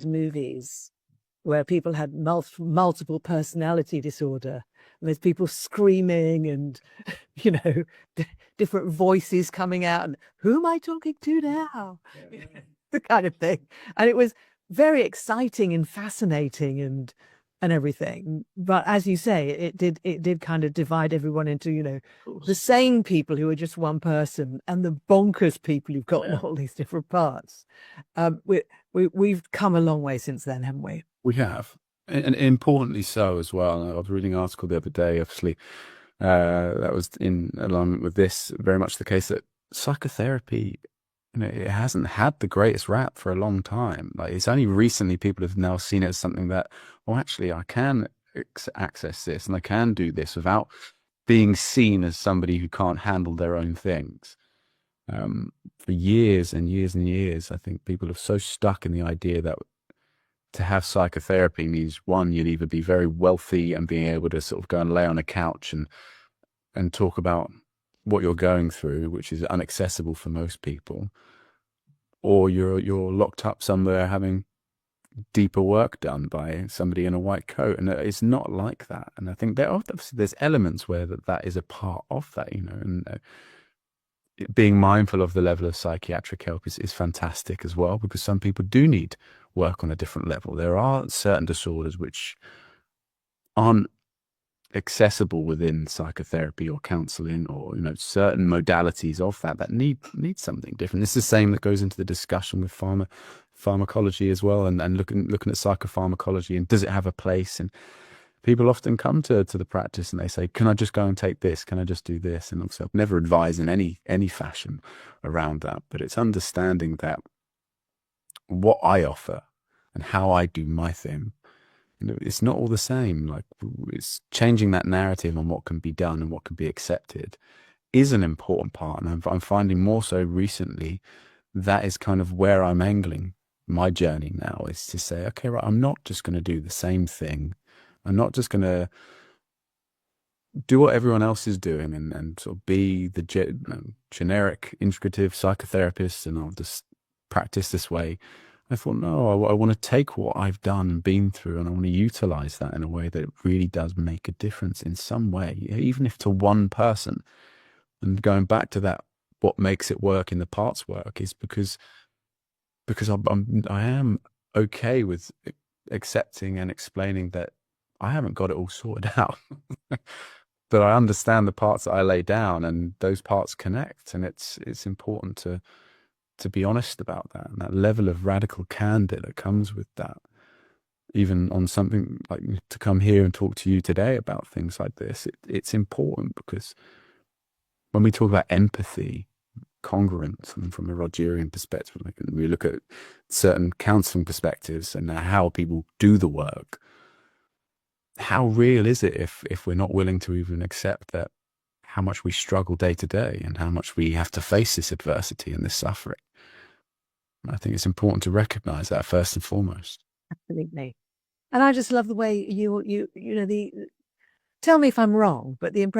movies where people had multiple personality disorder. And there's people screaming and, you know, different voices coming out. And who am I talking to now? The kind of thing. And it was very exciting and fascinating and everything. But as you say, it did kind of divide everyone into, you know, the sane people who are just one person and the bonkers people who've got all these different parts. We've come a long way since then, haven't we? We have, and importantly so as well. I was reading an article the other day, obviously, that was in alignment with this, very much the case that psychotherapy, you know, it hasn't had the greatest rap for a long time. Like, it's only recently people have now seen it as something that, oh, actually, I can access this and I can do this without being seen as somebody who can't handle their own things. For years and years and years, I think people are so stuck in the idea that to have psychotherapy means, one, you'd either be very wealthy and being able to sort of go and lay on a couch and talk about what you're going through, which is inaccessible for most people, or you're locked up somewhere having deeper work done by somebody in a white coat. And it's not like that. And I think there's elements where that is a part of that, you know, and being mindful of the level of psychiatric help is fantastic as well, because some people do need work on a different level. There are certain disorders which aren't accessible within psychotherapy or counselling, or, you know, certain modalities of that need something different. It's the same that goes into the discussion with pharmacology as well, and looking at psychopharmacology, and does it have a place? And people often come to the practice and they say, can I just go and take this? Can I just do this? And obviously I've never advised in any fashion around that, but it's understanding that what I offer and how I do my thing, you know, it's not all the same. Like, it's changing that narrative on what can be done and what can be accepted is an important part. And I'm finding more so recently that is kind of where I'm angling my journey now, is to say, okay, right, I'm not just going to do the same thing. I'm not just going to do what everyone else is doing and sort of be the generic integrative psychotherapist and I'll just practice this way. I thought, no, I want to take what I've done and been through, and I want to utilize that in a way that it really does make a difference in some way, even if to one person. And going back to that, what makes it work in the parts work is because I am okay with accepting and explaining that I haven't got it all sorted out, but I understand the parts that I lay down, and those parts connect, and it's important to be honest about that, and that level of radical candor that comes with that. Even on something like to come here and talk to you today about things like this, it's important, because when we talk about empathy, congruence, and from a Rogerian perspective, like we look at certain counseling perspectives and how people do the work, how real is it if we're not willing to even accept that, how much we struggle day to day and how much we have to face this adversity and this suffering? I think it's important to recognize that first and foremost. Absolutely. And I just love the way you know, tell me if I'm wrong, but the impression